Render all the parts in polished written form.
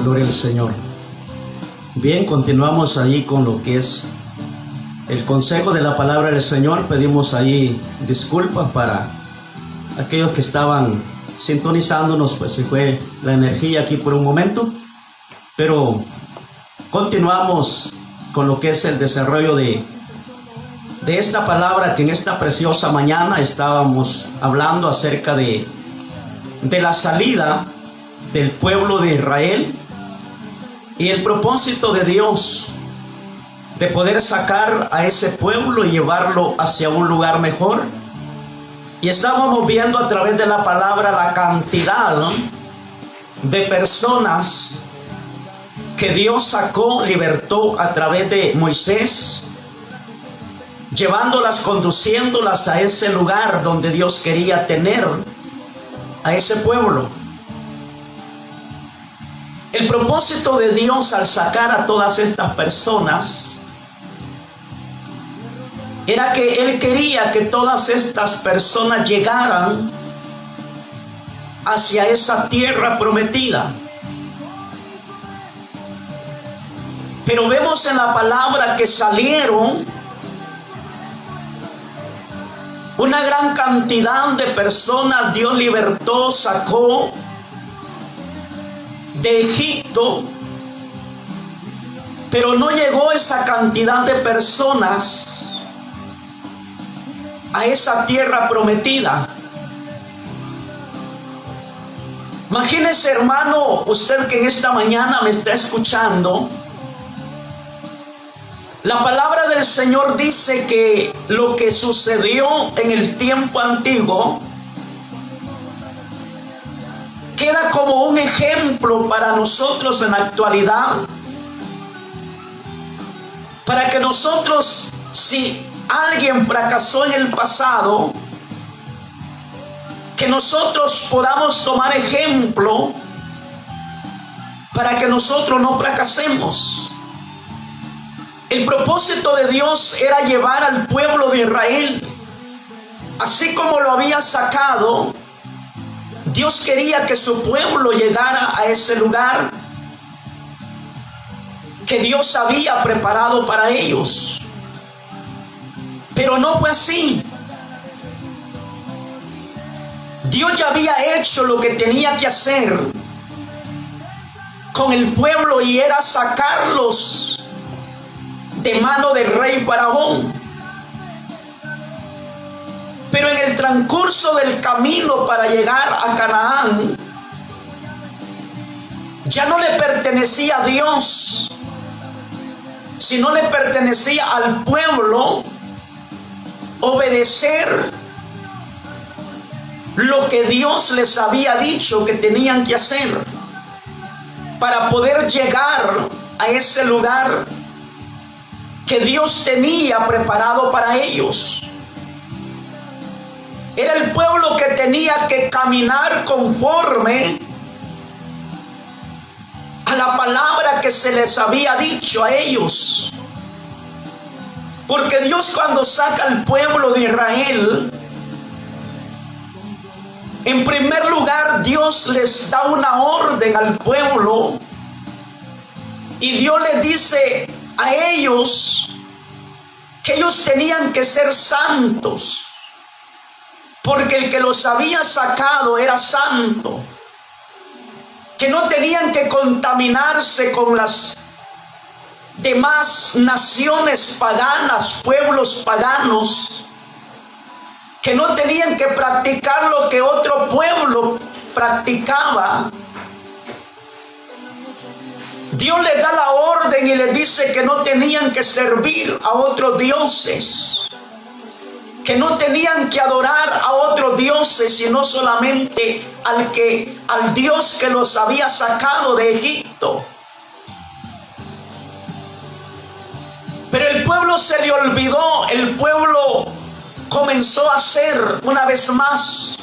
Gloria al Señor. Bien, continuamos ahí con lo que es el consejo de la palabra del Señor. Pedimos ahí disculpas para aquellos que estaban sintonizándonos, pues se fue la energía aquí por un momento, pero continuamos con lo que es el desarrollo de esta palabra, que en esta preciosa mañana estábamos hablando acerca de la salida del pueblo de Israel y el propósito de Dios de poder sacar a ese pueblo y llevarlo hacia un lugar mejor. Y estábamos viendo a través de la palabra la cantidad de personas que Dios sacó, libertó a través de Moisés, llevándolas, conduciéndolas a ese lugar donde Dios quería tener a ese pueblo. El propósito de Dios al sacar a todas estas personas era que Él quería que todas estas personas llegaran hacia esa tierra prometida. Pero vemos en la palabra que salieron una gran cantidad de personas. Dios libertó, sacó de Egipto, pero no llegó esa cantidad de personas a esa tierra prometida. Imagínese, hermano, usted que en esta mañana me está escuchando, la palabra del Señor dice que lo que sucedió en el tiempo antiguo queda como un ejemplo para nosotros en la actualidad, para que nosotros, si alguien fracasó en el pasado, que nosotros podamos tomar ejemplo para que nosotros no fracasemos. El propósito de Dios era llevar al pueblo de Israel, así como lo había sacado. Dios quería que su pueblo llegara a ese lugar que Dios había preparado para ellos. Pero no fue así. Dios ya había hecho lo que tenía que hacer con el pueblo, y era sacarlos de mano del rey Faraón. Pero en el transcurso del camino para llegar a Canaán, ya no le pertenecía a Dios, sino le pertenecía al pueblo obedecer lo que Dios les había dicho que tenían que hacer para poder llegar a ese lugar que Dios tenía preparado para ellos. Era el pueblo que tenía que caminar conforme a la palabra que se les había dicho a ellos. Porque Dios, cuando saca al pueblo de Israel, en primer lugar Dios les da una orden al pueblo, y Dios les dice a ellos que ellos tenían que ser santos, porque el que los había sacado era santo, que no tenían que contaminarse con las demás naciones paganas, pueblos paganos, que no tenían que practicar lo que otro pueblo practicaba. Dios les da la orden y les dice que no tenían que servir a otros dioses, que no tenían que adorar a otros dioses, sino solamente al Dios que los había sacado de Egipto. Pero el pueblo se le olvidó, el pueblo comenzó a hacer una vez más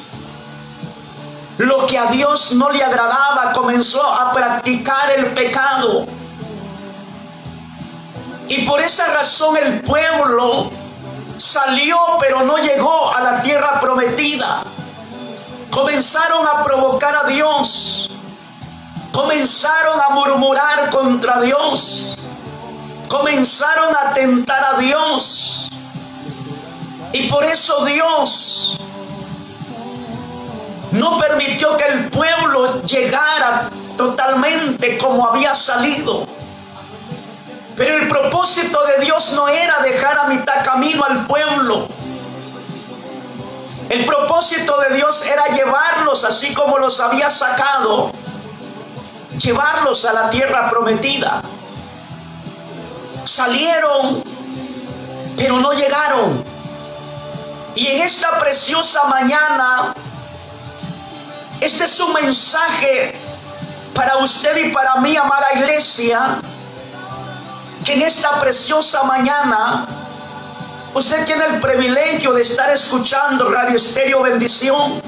lo que a Dios no le agradaba, comenzó a practicar el pecado. Y por esa razón el pueblo salió, pero no llegó a la tierra prometida. Comenzaron a provocar a Dios, comenzaron comenzaron a murmurar contra Dios, comenzaron a tentar a Dios, y por eso Dios no permitió que el pueblo llegara totalmente como había salido. Pero el propósito de Dios no era dejar a mitad camino al pueblo. El propósito de Dios era llevarlos, así como los había sacado, llevarlos a la tierra prometida. Salieron, pero no llegaron. Y en esta preciosa mañana, este es un mensaje para usted y para mí, amada iglesia, que en esta preciosa mañana usted tiene el privilegio de estar escuchando Radio Estéreo Bendición,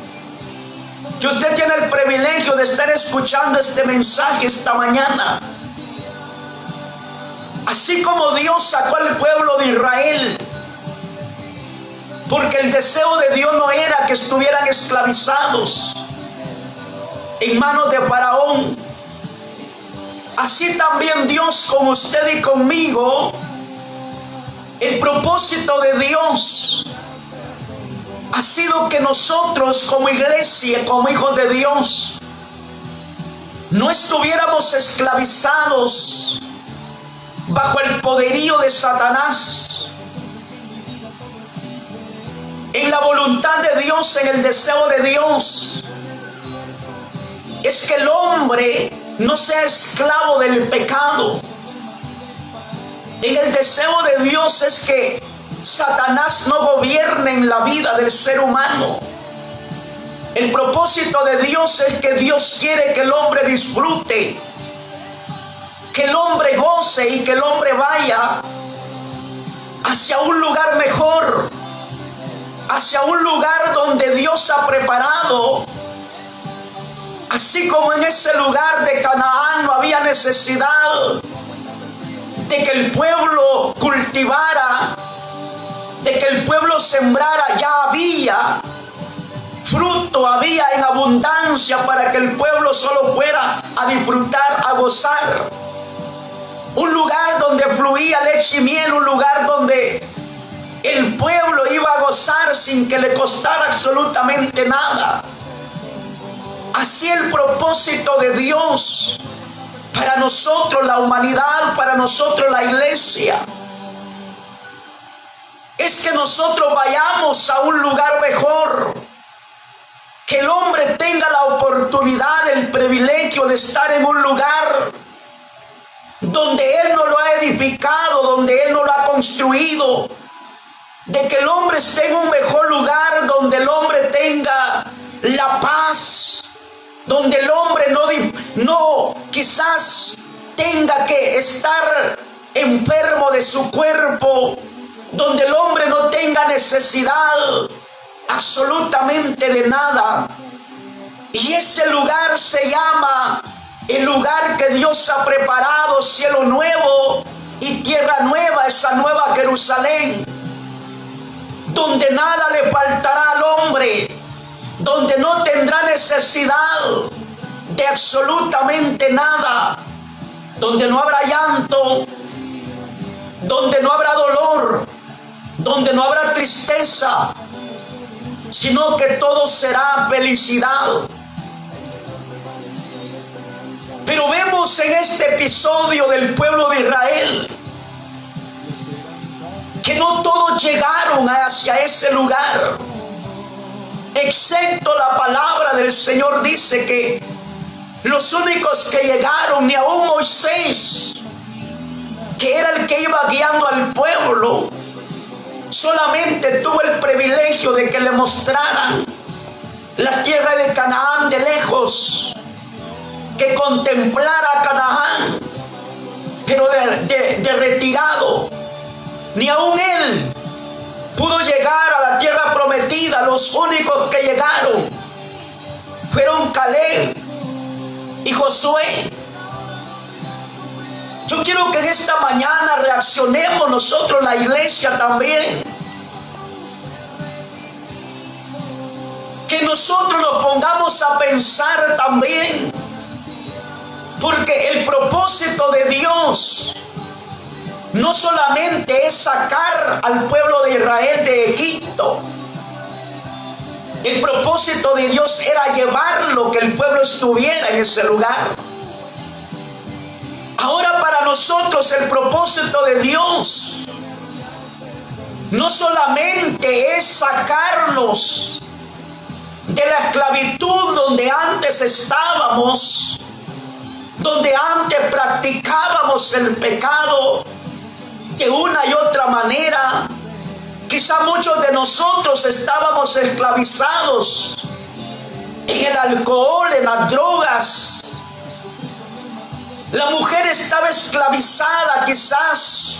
que usted tiene el privilegio de estar escuchando este mensaje esta mañana. Así como Dios sacó al pueblo de Israel, porque el deseo de Dios no era que estuvieran esclavizados en manos de Faraón, así también Dios con usted y conmigo, el propósito de Dios ha sido que nosotros como iglesia, como hijos de Dios, no estuviéramos esclavizados bajo el poderío de Satanás. En la voluntad de Dios, en el deseo de Dios, es que el hombre no sea esclavo del pecado. En el deseo de Dios es que Satanás no gobierne en la vida del ser humano. El propósito de Dios es que Dios quiere que el hombre disfrute, que el hombre goce y que el hombre vaya hacia un lugar mejor, hacia un lugar donde Dios ha preparado. Así como en ese lugar de Canaán no había necesidad de que el pueblo cultivara, de que el pueblo sembrara, ya había fruto, había en abundancia para que el pueblo solo fuera a disfrutar, a gozar. Un lugar donde fluía leche y miel, un lugar donde el pueblo iba a gozar sin que le costara absolutamente nada. Así el propósito de Dios para nosotros, la humanidad, para nosotros, la iglesia, es que nosotros vayamos a un lugar mejor, que el hombre tenga la oportunidad, el privilegio de estar en un lugar donde Él no lo ha edificado, donde Él no lo ha construido, de que el hombre esté en un mejor lugar, donde el hombre tenga la paz, donde el hombre no quizás tenga que estar enfermo de su cuerpo, donde el hombre no tenga necesidad absolutamente de nada. Y ese lugar se llama el lugar que Dios ha preparado, cielo nuevo y tierra nueva, esa nueva Jerusalén, donde nada le faltará al hombre, donde no tendrá necesidad de absolutamente nada, donde no habrá llanto, donde no habrá dolor, donde no habrá tristeza, sino que todo será felicidad. Pero vemos en este episodio del pueblo de Israel que no todos llegaron hacia ese lugar, excepto la palabra del Señor dice que los únicos que llegaron, ni aún Moisés, que era el que iba guiando al pueblo, solamente tuvo el privilegio de que le mostraran la tierra de Canaán de lejos, que contemplara Canaán, pero de retirado. Ni aún él pudo llegar a la tierra prometida. Los únicos que llegaron fueron Caleb y Josué. Yo quiero que en esta mañana reaccionemos nosotros, la iglesia también. Que nosotros nos pongamos a pensar también Porque el propósito de Dios no solamente es sacar al pueblo de Israel de Egipto. El propósito de Dios era llevarlo, que el pueblo estuviera en ese lugar. Ahora para nosotros el propósito de Dios no solamente es sacarnos de la esclavitud donde antes estábamos, donde antes practicábamos el pecado de una y otra manera. Quizá muchos de nosotros estábamos esclavizados en el alcohol, en las drogas. La mujer estaba esclavizada quizás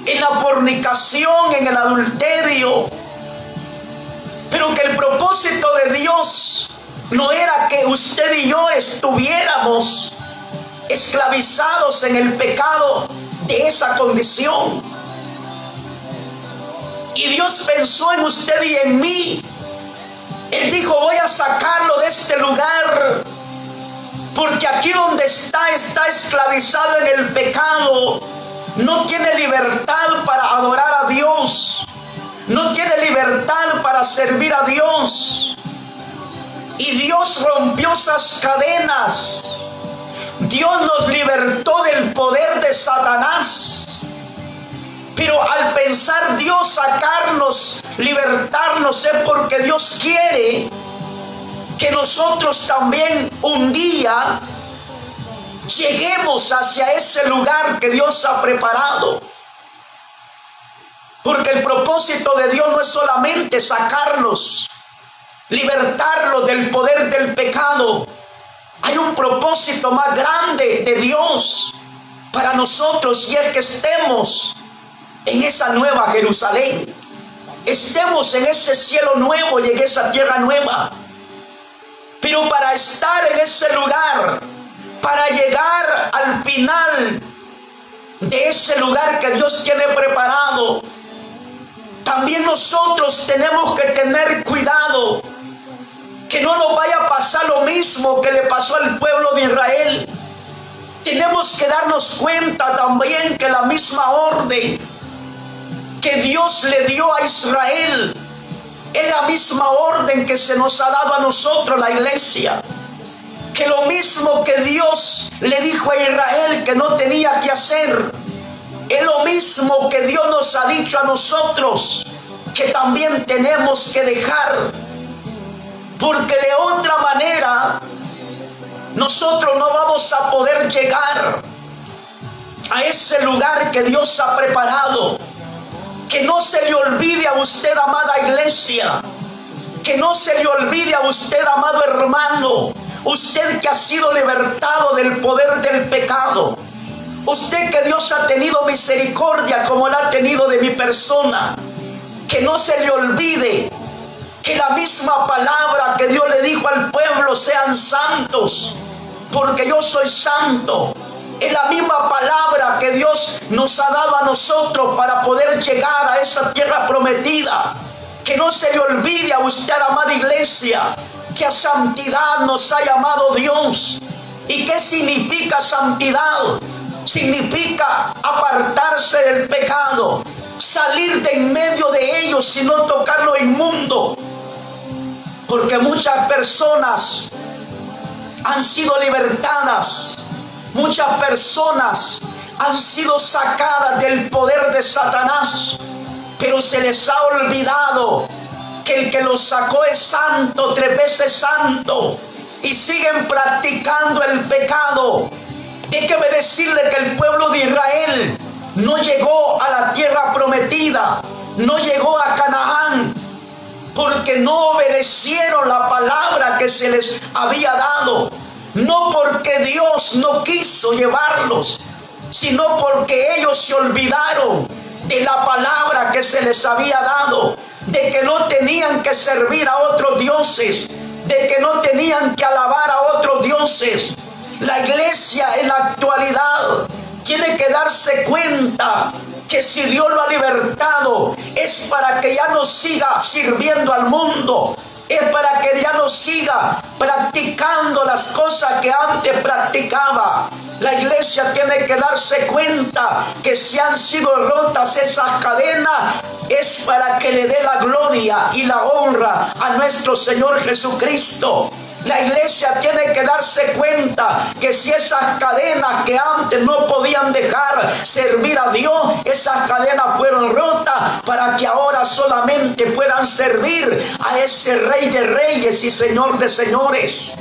en la fornicación, en el adulterio. Pero que el propósito de Dios no era que usted y yo estuviéramos esclavizados en el pecado de esa condición. Y Dios pensó en usted y en mí. Él dijo: voy a sacarlo de este lugar, porque aquí donde está esclavizado en el pecado. No tiene libertad para adorar a Dios. No tiene libertad para servir a Dios. Y Dios rompió esas cadenas. Dios nos libertó del poder de Satanás. Pero al pensar Dios sacarnos, libertarnos, es porque Dios quiere que nosotros también un día lleguemos hacia ese lugar que Dios ha preparado. Porque el propósito de Dios no es solamente sacarlos, libertarlos del poder del pecado. Hay un propósito más grande de Dios para nosotros, y es que estemos en esa nueva Jerusalén, estemos en ese cielo nuevo y en esa tierra nueva. Pero para estar en ese lugar, para llegar al final de ese lugar que Dios tiene preparado, también nosotros tenemos que tener cuidado que no nos vaya a pasar lo mismo que le pasó al pueblo de Israel. Tenemos que darnos cuenta también que la misma orden que Dios le dio a Israel es la misma orden que se nos ha dado a nosotros, la iglesia. Que lo mismo que Dios le dijo a Israel que no tenía que hacer, es lo mismo que Dios nos ha dicho a nosotros que también tenemos que dejar. Porque de otra manera nosotros no vamos a poder llegar a ese lugar que Dios ha preparado. Que no se le olvide a usted, amada iglesia, que no se le olvide a usted, amado hermano, usted que ha sido libertado del poder del pecado, usted que Dios ha tenido misericordia como la ha tenido de mi persona, que no se le olvide que la misma palabra que Dios le dijo al pueblo: sean santos, porque yo soy santo. Es la misma palabra que Dios nos ha dado a nosotros para poder llegar a esa tierra prometida. Que no se le olvide a usted, amada iglesia, que a santidad nos ha llamado Dios. ¿Y qué significa santidad? Significa apartarse del pecado, salir de en medio de ellos y no tocar lo inmundo. Porque muchas personas han sido libertadas. Muchas personas han sido sacadas del poder de Satanás, pero se les ha olvidado que el que los sacó es santo, 3 veces santo, y siguen practicando el pecado. Déjeme decirle que el pueblo de Israel no llegó a la tierra prometida, no llegó a Canaán, porque no obedecieron la palabra que se les había dado. No porque Dios no quiso llevarlos, sino porque ellos se olvidaron de la palabra que se les había dado, de que no tenían que servir a otros dioses, de que no tenían que alabar a otros dioses. La iglesia en la actualidad tiene que darse cuenta que si Dios lo ha libertado es para que ya no siga sirviendo al mundo, es para que ya no siga practicando las cosas que antes practicaba. La iglesia tiene que darse cuenta que si han sido rotas esas cadenas, es para que le dé la gloria y la honra a nuestro Señor Jesucristo. La iglesia tiene que darse cuenta que si esas cadenas que antes no podían dejar servir a Dios, esas cadenas fueron rotas para que ahora solamente puedan servir a ese Rey de Reyes y Señor de Señores.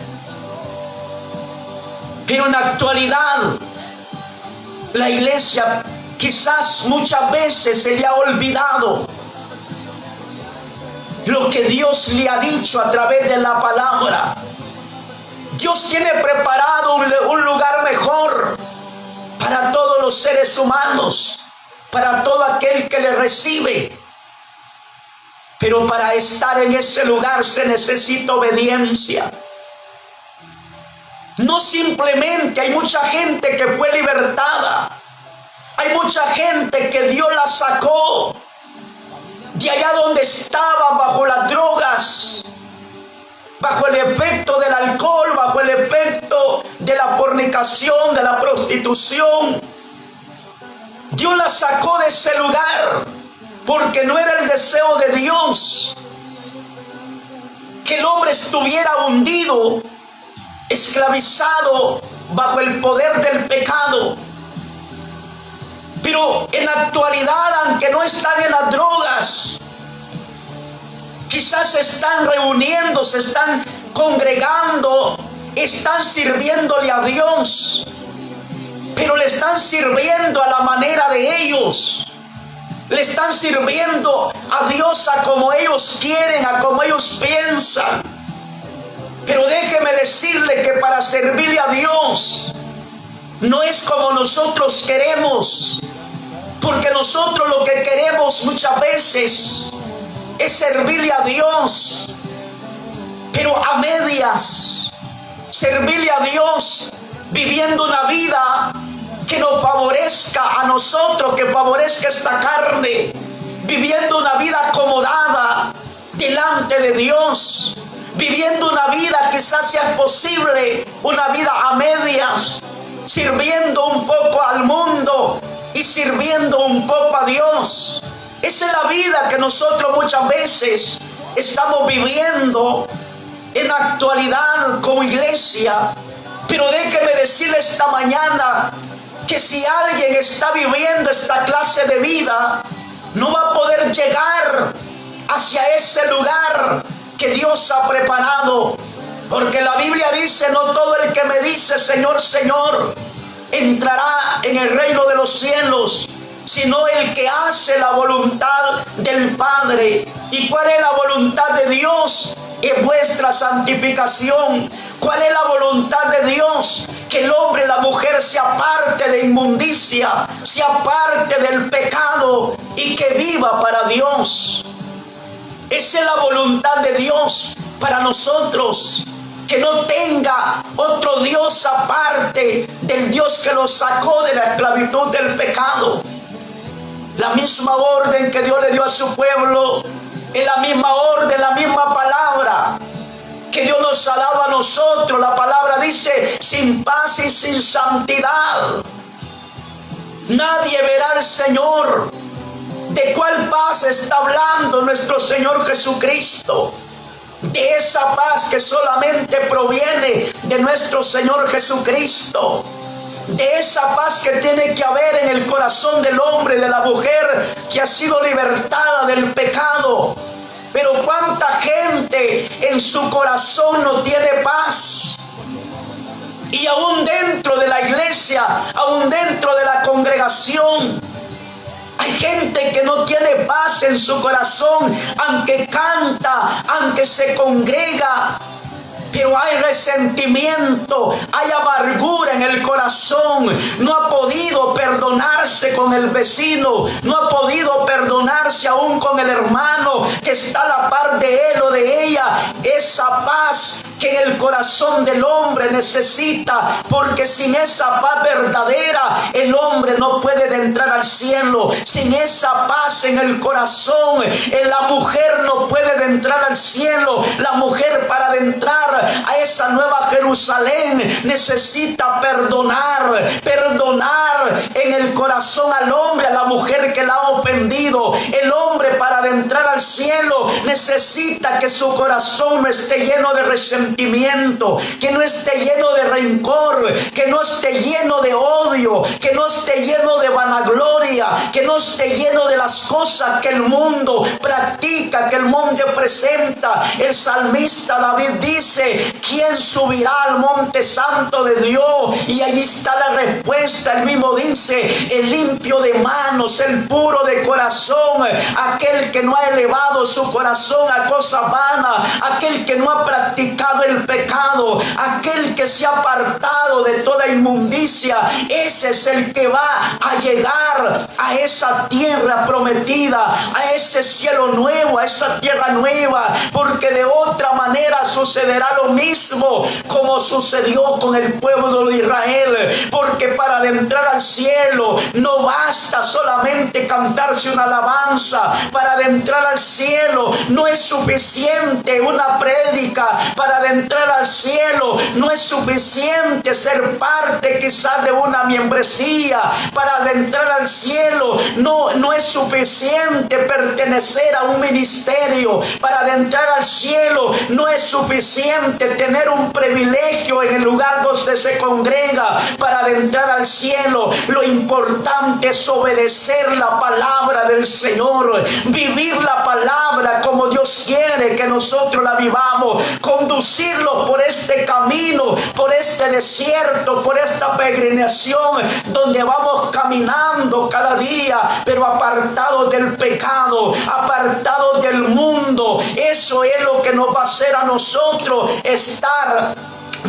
Pero en la actualidad, la iglesia quizás muchas veces se le ha olvidado lo que Dios le ha dicho a través de la palabra. Dios tiene preparado un lugar mejor para todos los seres humanos, para todo aquel que le recibe. Pero para estar en ese lugar se necesita obediencia. No simplemente hay mucha gente que fue libertada. Hay mucha gente que Dios la sacó de allá donde estaba, bajo las drogas, bajo el efecto del alcohol, bajo el efecto de la fornicación, de la prostitución. Dios la sacó de ese lugar porque no era el deseo de Dios que el hombre estuviera hundido, esclavizado bajo el poder del pecado. Pero en la actualidad, aunque no están en las drogas, quizás se están reuniendo, se están congregando, están sirviéndole a Dios, pero le están sirviendo a la manera de ellos. Le están sirviendo a Dios a como ellos quieren, a como ellos piensan. Pero déjeme decirle que para servirle a Dios no es como nosotros queremos, porque nosotros lo que queremos muchas veces es servirle a Dios, pero a medias. Servirle a Dios viviendo una vida que nos favorezca a nosotros, que favorezca esta carne, viviendo una vida acomodada delante de Dios, viviendo una vida quizás sea posible, una vida a medias, sirviendo un poco al mundo y sirviendo un poco a Dios. Esa es la vida que nosotros muchas veces estamos viviendo en la actualidad como iglesia. Pero déjeme decirle esta mañana que si alguien está viviendo esta clase de vida, no va a poder llegar hacia ese lugar que Dios ha preparado. Porque la Biblia dice: no todo el que me dice Señor, Señor, entrará en el reino de los cielos, sino el que hace la voluntad del Padre. ¿Y cuál es la voluntad de Dios? Es vuestra santificación. ¿Cuál es la voluntad de Dios? Que el hombre y la mujer se aparte de inmundicia, se aparte del pecado y que viva para Dios. Esa es la voluntad de Dios para nosotros. Que no tenga otro Dios aparte del Dios que los sacó de la esclavitud del pecado. La misma orden que Dios le dio a su pueblo es la misma orden, la misma palabra que Dios nos ha dado a nosotros. La palabra dice: sin paz y sin santidad nadie verá al Señor. ¿De cuál paz está hablando nuestro Señor Jesucristo? De esa paz que solamente proviene de nuestro Señor Jesucristo. De esa paz que tiene que haber en el corazón del hombre y de la mujer que ha sido libertada del pecado. Pero cuánta gente en su corazón no tiene paz. Y aún dentro de la iglesia, aún dentro de la congregación, hay gente que no tiene paz en su corazón, aunque canta, aunque se congrega, pero hay resentimiento, hay amargura en el corazón. No ha podido perdonarse con el vecino, no ha podido perdonarse aún con el hermano que está a la par de él o de ella. Esa paz que en el corazón del hombre necesita, porque sin esa paz verdadera el hombre no puede entrar al cielo sin esa paz en el corazón. La mujer no puede entrar al cielo. La mujer, para entrar a esa nueva Jerusalén, necesita perdonar en el corazón al hombre, a la mujer que la ha ofendido. El hombre, para entrar al cielo, necesita que su corazón no esté lleno de resentimiento, que no esté lleno de rencor, que no esté lleno de odio, que no esté lleno de vanagloria, que no esté lleno de las cosas que el mundo practica, que el mundo presenta. El salmista David dice: ¿quién subirá al monte santo de Dios? Y allí está la respuesta. Él mismo dice: el limpio de manos, el puro de corazón, aquel que no ha elevado su corazón a cosas vanas, aquel que no ha practicado el pecado, aquel que se ha apartado de toda inmundicia. Ese es el que va a llegar a esa tierra prometida, a ese cielo nuevo, a esa tierra nueva, porque de otra manera sucederá lo mismo como sucedió con el pueblo de Israel. Porque para adentrar al cielo no basta solamente cantarse una alabanza. Para adentrar al cielo no es suficiente una prédica. Para adentrar al cielo no es suficiente ser parte quizás de una membresía. Para adentrar al cielo no es suficiente pertenecer a un ministerio. Para adentrar al cielo no es suficiente tener un privilegio en el lugar donde se congrega. Para adentrar al cielo, lo importante es obedecer la palabra del Señor, vivir la palabra como Dios quiere que nosotros la vivamos, conducirlo por este camino, por este desierto, por esta peregrinación donde vamos caminando cada día, pero apartados del pecado, apartados del mundo. Eso es lo que nos va a hacer a nosotros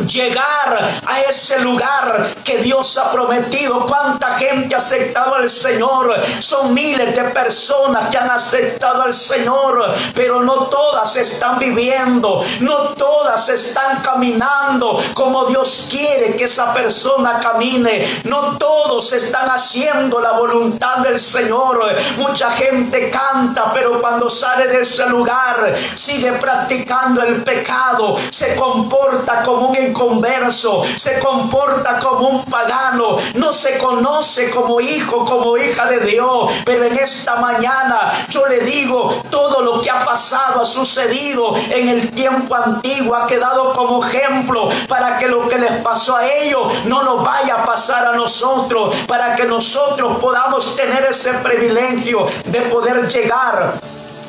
llegar a ese lugar que Dios ha prometido. ¿Cuánta gente ha aceptado al Señor? Son miles de personas que han aceptado al Señor, pero no todas están viviendo, no todas están caminando como Dios quiere que esa persona camine. No todos están haciendo la voluntad del Señor. Mucha gente canta, pero cuando sale de ese lugar sigue practicando el pecado, se comporta como un inconverso, se comporta como un pagano, no se conoce como hijo, como hija de Dios. Pero en esta mañana yo le digo, todo lo que ha pasado, ha sucedido en el tiempo antiguo, ha quedado como ejemplo para que lo que les pasó a ellos no nos vaya a pasar a nosotros, para que nosotros podamos tener ese privilegio de poder llegar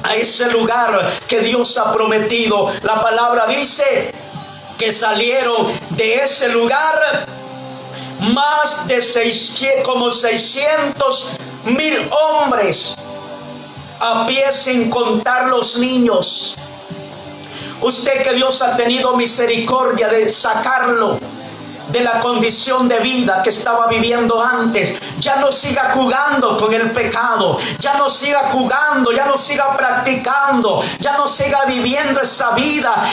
a ese lugar que Dios ha prometido. La palabra dice que salieron de ese lugar más de 600,000 hombres a pie, sin contar los niños. Usted, que Dios ha tenido misericordia de sacarlo de la condición de vida que estaba viviendo antes, ya no siga jugando con el pecado, ya no siga jugando, ya no siga practicando, ya no siga viviendo esa vida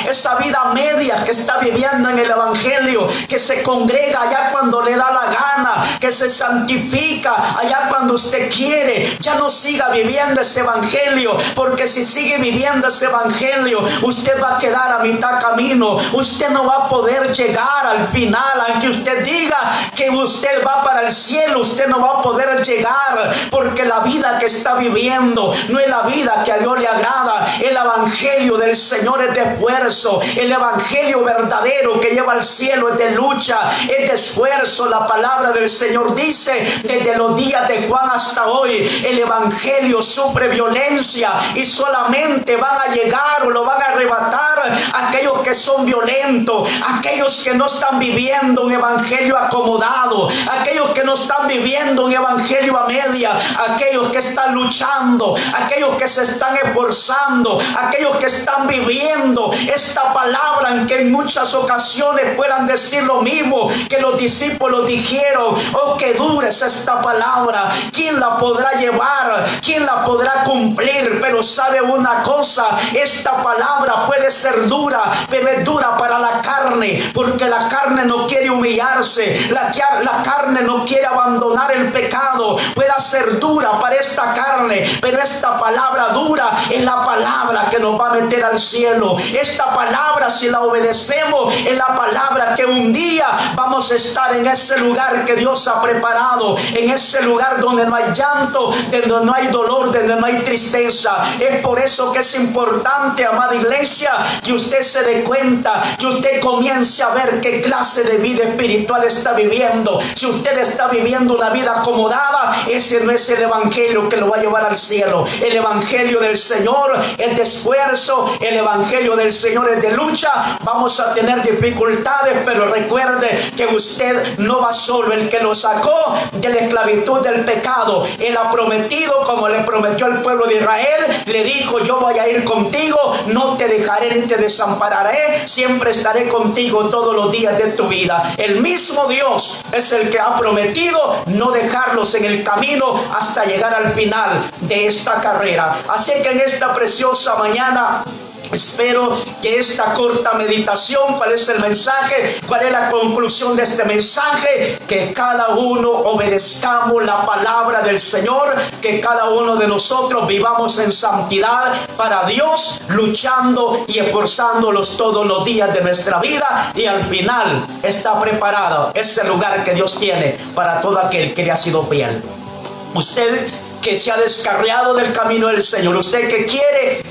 media que está viviendo en el evangelio, que se congrega allá cuando le da la gana, que se santifica allá cuando usted quiere. Ya no siga viviendo ese evangelio, porque si sigue viviendo ese evangelio, usted va a quedar a mitad camino. Usted no va a poder llegar al final. Aunque usted diga que usted va para el cielo, usted no va a poder llegar, porque la vida que está viviendo no es la vida que a Dios le agrada. El evangelio del Señor es de esfuerzo. El evangelio verdadero que lleva al cielo es de lucha, es de esfuerzo. La palabra del Señor dice, desde los días de Juan hasta hoy, el evangelio sufre violencia, y solamente van a llegar o lo van a arrebatar aquellos que son violentos, aquellos que no están viviendo un evangelio acomodado, aquellos que no están viviendo un evangelio a media, aquellos que están luchando, aquellos que se están esforzando, aquellos que están viviendo esta palabra, en que en muchas ocasiones puedan decir lo mismo que los discípulos dijeron: oh, que dura es esta palabra, ¿quién la podrá llevar? ¿Quién la podrá cumplir? Pero sabe una cosa, esta palabra puede ser dura, pero es dura para la carne, porque la carne no quiere quiere humillarse, la carne no quiere abandonar el pecado. Puede ser dura para esta carne, pero esta palabra dura es la palabra que nos va a meter al cielo. Esta palabra, si la obedecemos, es la palabra que un día vamos a estar en ese lugar que Dios ha preparado, en ese lugar donde no hay llanto, donde no hay dolor, donde no hay tristeza. Es por eso que es importante, amada iglesia, que usted se dé cuenta, que usted comience a ver qué clase de vida espiritual está viviendo. Si usted está viviendo una vida acomodada, ese no es el evangelio que lo va a llevar al cielo. El evangelio del Señor es de esfuerzo, el evangelio del Señor es de lucha. Vamos a tener dificultades, pero recuerde que usted no va solo. El que lo sacó de la esclavitud del pecado, Él ha prometido, como le prometió al pueblo de Israel, le dijo: yo voy a ir contigo, no te dejaré ni te desampararé, siempre estaré contigo todos los días de tu vida. El mismo Dios es el que ha prometido no dejarlos en el camino hasta llegar al final de esta carrera. Así que en esta preciosa mañana, espero que esta corta meditación, ¿cuál es el mensaje? ¿Cuál es la conclusión de este mensaje? Que cada uno obedezcamos la palabra del Señor, que cada uno de nosotros vivamos en santidad para Dios, luchando y esforzándolos todos los días de nuestra vida, y al final está preparado ese lugar que Dios tiene para todo aquel que le ha sido fiel. Usted que se ha descarriado del camino del Señor, usted que quiere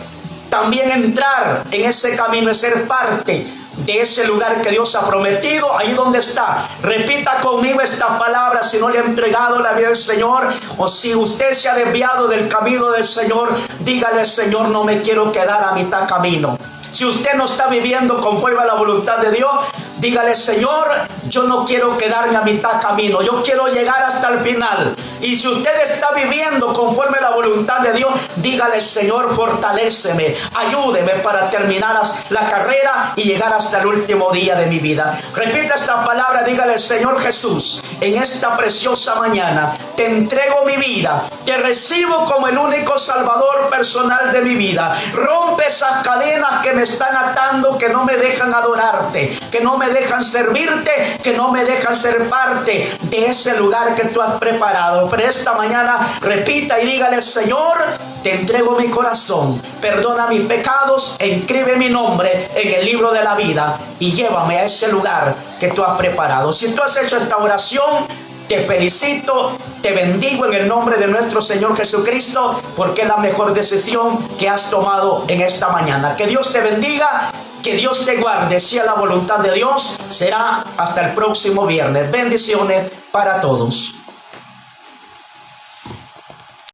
también entrar en ese camino y ser parte de ese lugar que Dios ha prometido, ahí donde está, repita conmigo esta palabra. Si no le ha entregado la vida al Señor, o si usted se ha desviado del camino del Señor, dígale: Señor, no me quiero quedar a mitad camino. Si usted no está viviendo conforme a la voluntad de Dios, dígale: Señor, yo no quiero quedarme a mitad camino, yo quiero llegar hasta el final. Y si usted está viviendo conforme a la voluntad de Dios, dígale: Señor, fortaléceme, ayúdeme para terminar la carrera y llegar hasta el último día de mi vida. Repita esta palabra, dígale: Señor Jesús, en esta preciosa mañana te entrego mi vida, te recibo como el único Salvador personal de mi vida. Rompe esas cadenas que me están atando, que no me dejan adorarte, que no me dejan servirte, que no me dejan ser parte de ese lugar que tú has preparado. Pero esta mañana repita y dígale: Señor, te entrego mi corazón, perdona mis pecados, escribe mi nombre en el libro de la vida y llévame a ese lugar que tú has preparado. Si tú has hecho esta oración, te felicito, te bendigo en el nombre de nuestro Señor Jesucristo, porque es la mejor decisión que has tomado en esta mañana. Que Dios te bendiga, que Dios te guarde. Si es la voluntad de Dios, será hasta el próximo viernes. Bendiciones para todos.